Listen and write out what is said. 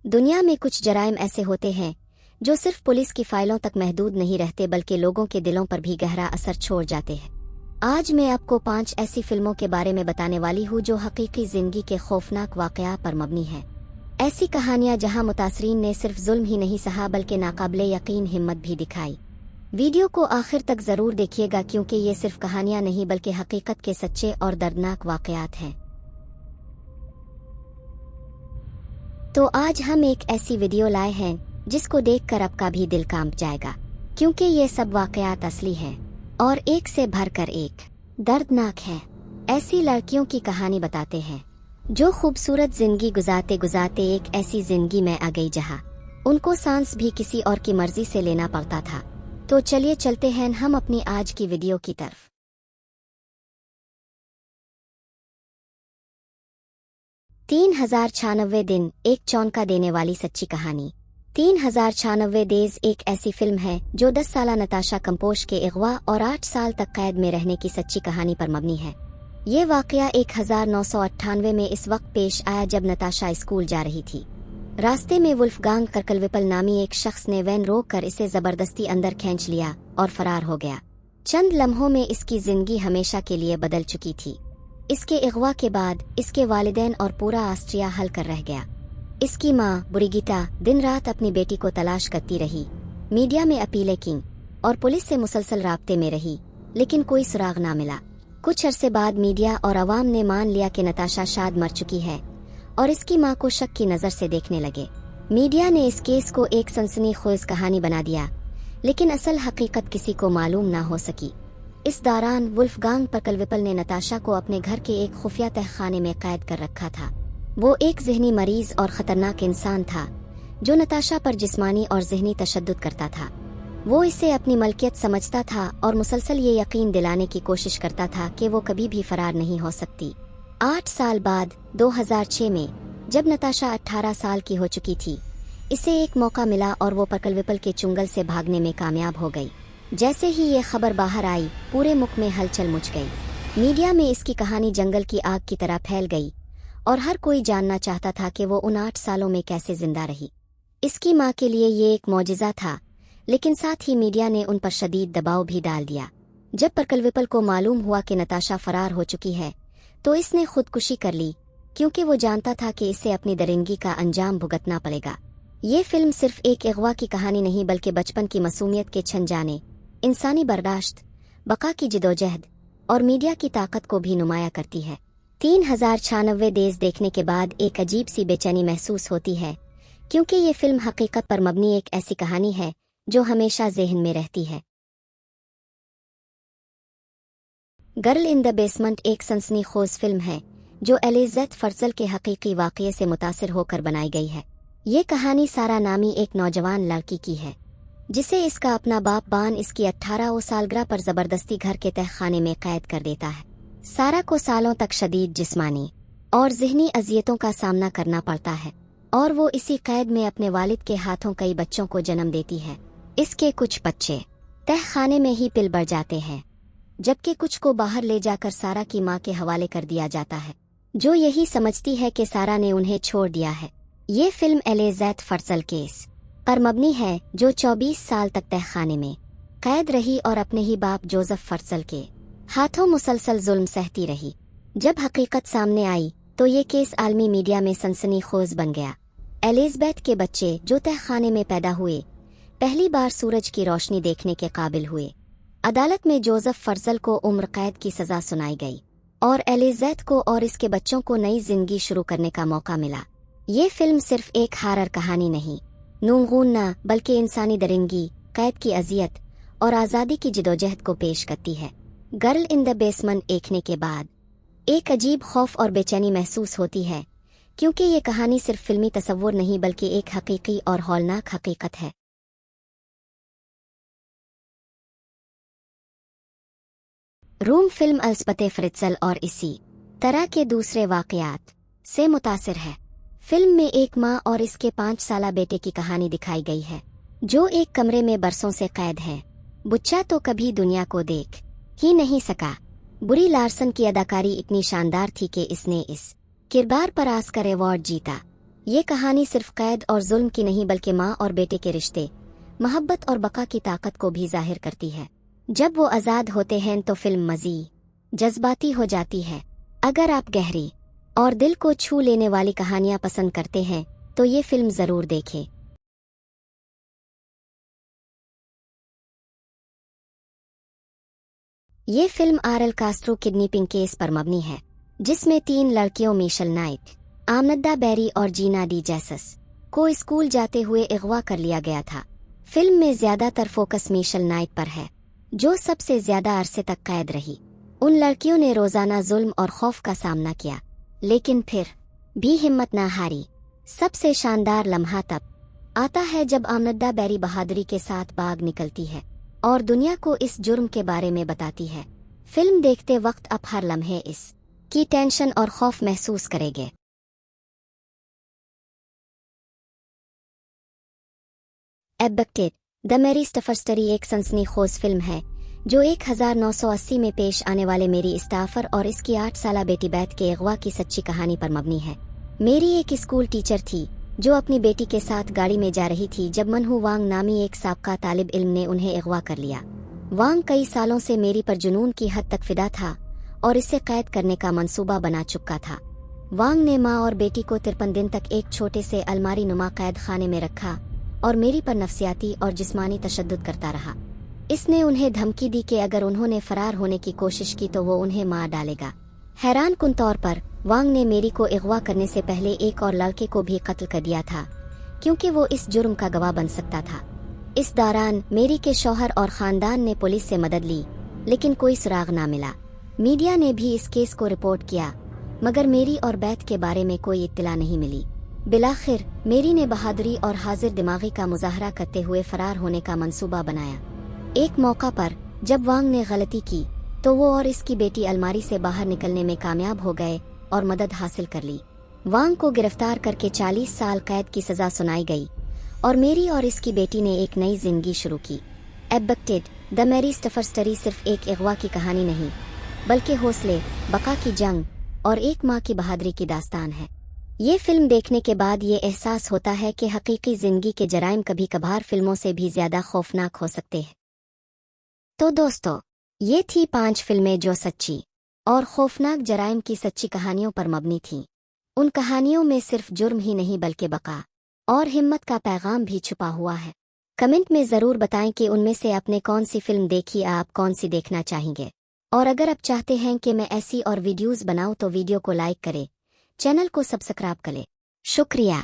दुनिया में कुछ जराइम ऐसे होते हैं जो सिर्फ पुलिस की फाइलों तक महदूद नहीं रहते बल्कि लोगों के दिलों पर भी गहरा असर छोड़ जाते हैं। आज मैं आपको 5 ऐसी फिल्मों के बारे में बताने वाली हूँ जो हकीकी जिंदगी के खौफनाक वाक़यात पर मबनी हैं। ऐसी कहानियाँ जहाँ मुतासरीन ने सिर्फ जुल्म ही नहीं सहा बल्कि नाकाबिले यकीन हिम्मत भी दिखाई। वीडियो को आखिर तक जरूर देखिएगा क्योंकि ये सिर्फ कहानियाँ नहीं बल्कि हकीकत के सच्चे और दर्दनाक वाक़यात हैं। तो आज हम एक ऐसी वीडियो लाए हैं जिसको देखकर आपका भी दिल कांप जाएगा, क्योंकि ये सब वाक़यात असली हैं और एक से भरकर एक दर्दनाक है। ऐसी लड़कियों की कहानी बताते हैं जो खूबसूरत जिंदगी गुजारते गुजारते एक ऐसी जिंदगी में आ गई जहाँ उनको सांस भी किसी और की मर्जी से लेना पड़ता था। तो चलिए चलते हैं हम अपनी आज की वीडियो की तरफ। 3096 दिन, एक चौंका देने वाली सच्ची कहानी। 3096 डेज एक ऐसी फिल्म है जो 10 साला नताशा कंपोश के अगवा और 8 साल तक कैद में रहने की सच्ची कहानी पर मबनी है। ये वाकया 1998 में इस वक्त पेश आया जब नताशा स्कूल जा रही थी। रास्ते में वुल्फगांग कर्कलविपल नामी एक शख्स ने वैन रोक कर इसे जबरदस्ती अंदर खींच लिया और फरार हो गया। चंद लम्हों में इसकी जिंदगी हमेशा के लिए बदल चुकी थी। इसके अगवा के बाद इसके वालिदैन और पूरा ऑस्ट्रिया हल कर रह गया। इसकी माँ ब्रिगिटा दिन रात अपनी बेटी को तलाश करती रही, मीडिया में अपीलें की और पुलिस से मुसलसल राब्ते में रही, लेकिन कोई सुराग ना मिला। कुछ अरसे बाद मीडिया और अवाम ने मान लिया कि नताशा शायद मर चुकी है और इसकी माँ को शक की नज़र से देखने लगे। मीडिया ने इस केस को एक सनसनीखेज कहानी बना दिया, लेकिन असल हकीकत किसी को मालूम ना हो सकी। इस दौरान वुल्फगांग कर्कलविपल ने नताशा को अपने घर के एक खुफिया तहखाने में कैद कर रखा था। वो एक ज़हनी मरीज और ख़तरनाक इंसान था जो नताशा पर जिस्मानी और ज़हनी तशद्दुद करता था। वो इसे अपनी मलकियत समझता था और मुसलसल ये यकीन दिलाने की कोशिश करता था कि वो कभी भी फरार नहीं हो सकती। 8 साल बाद 2006 में जब नताशा 18 साल की हो चुकी थी, इसे एक मौका मिला और वो कर्कलविपल के चुंगल से भागने में कामयाब हो गई। जैसे ही ये खबर बाहर आई, पूरे मुल्क में हलचल मच गई। मीडिया में इसकी कहानी जंगल की आग की तरह फैल गई और हर कोई जानना चाहता था कि वो उन 8 सालों में कैसे जिंदा रही। इसकी माँ के लिए ये एक मौजिज़ा था, लेकिन साथ ही मीडिया ने उन पर शदीद दबाव भी डाल दिया। जब कर्कलविपल को मालूम हुआ कि नताशा फरार हो चुकी है तो इसने खुदकुशी कर ली, क्योंकि वो जानता था कि इसे अपनी दरिंदगी का अंजाम भुगतना पड़ेगा। ये फिल्म सिर्फ एक अगवा की कहानी नहीं बल्कि बचपन की मासूमियत के छन जाने, इंसानी बर्दाश्त, बका की जिदोजहद और मीडिया की ताकत को भी नुमाया करती है। 3096 डेज देखने के बाद एक अजीब सी बेचैनी महसूस होती है, क्योंकि ये फिल्म हकीकत पर मबनी एक ऐसी कहानी है जो हमेशा ज़हन में रहती है। गर्ल इन द बेसमेंट एक सनसनीखेज फिल्म है जो एलिज़ाबेथ फर्जल के हकीकी वाक़ये से मुतासिर होकर बनाई गई है। ये कहानी सारा नामी एक नौजवान लड़की की है जिसे इसका अपना बाप बान इसकी 18 सालगिरह पर जबरदस्ती घर के तहखाने में कैद कर देता है। सारा को सालों तक शदीद जिस्मानी और ज़हनी अजियतों का सामना करना पड़ता है और वो इसी कैद में अपने वालिद के हाथों कई बच्चों को जन्म देती है। इसके कुछ बच्चे तहखाने में ही पिल बढ़ जाते हैं, जबकि कुछ को बाहर ले जाकर सारा की माँ के हवाले कर दिया जाता है, जो यही समझती है कि सारा ने उन्हें छोड़ दिया है। ये फिल्म एलिज़ाबेथ फर्जल केस पर मबनी है जो 24 साल तक तहखाने में कैद रही और अपने ही बाप जोसेफ फर्जल के हाथों मुसलसल जुल्म सहती रही। जब हकीकत सामने आई तो ये केस आलमी मीडिया में सनसनीखेज बन गया। एलिज़ाबेथ के बच्चे जो तहखाने में पैदा हुए पहली बार सूरज की रोशनी देखने के काबिल हुए। अदालत में जोसेफ फर्जल को उम्र कैद की सजा सुनाई गई और एलिज़ाबेथ को और इसके बच्चों को नई जिंदगी शुरू करने का मौका मिला। ये फिल्म सिर्फ एक हॉरर कहानी नहीं, नूंगून न बल्कि इंसानी दरिंदगी, कैद की अजियत और आज़ादी की जिदोजहद को पेश करती है। गर्ल इन द बेसमेंट देखने के बाद एक अजीब खौफ और बेचैनी महसूस होती है, क्योंकि ये कहानी सिर्फ फिल्मी तसव्वुर नहीं बल्कि एक हकीकी और हौलनाक हकीकत है। रूम फिल्म एलिज़ाबेथ फर्जल और इसी तरह के दूसरे वाक़यात से मुतासिर है। फिल्म में एक माँ और इसके 5 साला बेटे की कहानी दिखाई गई है जो एक कमरे में बरसों से कैद है। बुच्चा तो कभी दुनिया को देख ही नहीं सका। बुरी लार्सन की अदाकारी इतनी शानदार थी कि इसने इस किरदार पर ऑस्कर अवार्ड जीता। ये कहानी सिर्फ कैद और जुल्म की नहीं बल्कि माँ और बेटे के रिश्ते, मोहब्बत और बका की ताकत को भी जाहिर करती है। जब वो आज़ाद होते हैं तो फिल्म मज़ीद जज्बाती हो जाती है। अगर आप गहरी और दिल को छू लेने वाली कहानियाँ पसंद करते हैं तो ये फिल्म ज़रूर देखें। ये film RL Castro kidnapping case पर मबनी है, जिसमें 3 लड़कियों मिशेल नाइट, आमनदा बेरी और जीना डी जेसस को स्कूल जाते हुए अगवा कर लिया गया था। फिल्म में ज्यादातर फोकस मिशेल नाइट पर है, जो सबसे ज्यादा अरसे तक कैद रही। उन लड़कियों ने रोजाना जुल्म और खौफ का सामना किया, लेकिन फिर भी हिम्मत न हारी। सबसे शानदार लम्हा तब आता है जब आमनदा बेरी बहादुरी के साथ भाग निकलती है और दुनिया को इस जुर्म के बारे में बताती है। फिल्म देखते वक्त आप हर लम्हे इस की टेंशन और खौफ महसूस करेंगे। एब्डक्टेड द मैरी स्टाफर एक सनसनीखेज फिल्म है जो 1980 में पेश आने वाले मेरी स्टाफर और इसकी 8 साला बेटी बैथ के अगवा की सच्ची कहानी पर मबनी है। मेरी एक स्कूल टीचर थी जो अपनी बेटी के साथ गाड़ी में जा रही थी जब मनहू वांग नामी एक साबका तालिब इल्म ने उन्हें अगवा कर लिया। वांग कई सालों से मेरी पर जुनून की हद तक फिदा था और इसे कैद करने का मंसूबा बना चुका था। वांग ने माँ और बेटी को 53 दिन तक एक छोटे से अलमारी नुमा कैद खाने में रखा और मेरी पर नफसियाती और जिस्मानी तशद्दुद करता रहा। इसने उन्हें धमकी दी कि अगर उन्होंने फरार होने की कोशिश की तो वो उन्हें मार डालेगा। हैरान कुन तौर पर वांग ने मेरी को अगवा करने से पहले एक और लड़के को भी कत्ल कर दिया था, क्योंकि वो इस जुर्म का गवाह बन सकता था। इस दौरान मेरी के शौहर और खानदान ने पुलिस से मदद ली, लेकिन कोई सुराग ना मिला। मीडिया ने भी इस केस को रिपोर्ट किया, मगर मेरी और बैथ के बारे में कोई इत्तला नहीं मिली। बिलाखिर मेरी ने बहादुरी और हाजिर दिमागी का मुजाहरा करते हुए फरार होने का मंसूबा बनाया। एक मौका पर जब वांग ने गलती की तो वो और इसकी बेटी अलमारी से बाहर निकलने में कामयाब हो गए और मदद हासिल कर ली। वांग को गिरफ्तार करके 40 साल कैद की सजा सुनाई गई और मेरी और इसकी बेटी ने एक नई जिंदगी शुरू की। एब्डक्टेड द मैरी स्टाफर सिर्फ एक अगवा की कहानी नहीं, बल्कि हौसले, बका की जंग और एक माँ की बहादुरी की दास्तान है। ये फिल्म देखने के बाद ये एहसास होता है कि हकीकी जिंदगी के जराइम कभी कभार फिल्मों से भी ज्यादा खौफनाक हो सकते हैं। तो दोस्तों, ये थी 5 फिल्में जो सच्ची और खौफनाक जराइम की सच्ची कहानियों पर मबनी थीं। उन कहानियों में सिर्फ जुर्म ही नहीं बल्कि बका और हिम्मत का पैगाम भी छुपा हुआ है। कमेंट में ज़रूर बताएं कि उनमें से आपने कौन सी फिल्म देखी, आप कौन सी देखना चाहेंगे। और अगर आप चाहते हैं कि मैं ऐसी और वीडियोज़ बनाऊं तो वीडियो को लाइक करें, चैनल को सब्सक्राइब करें। शुक्रिया।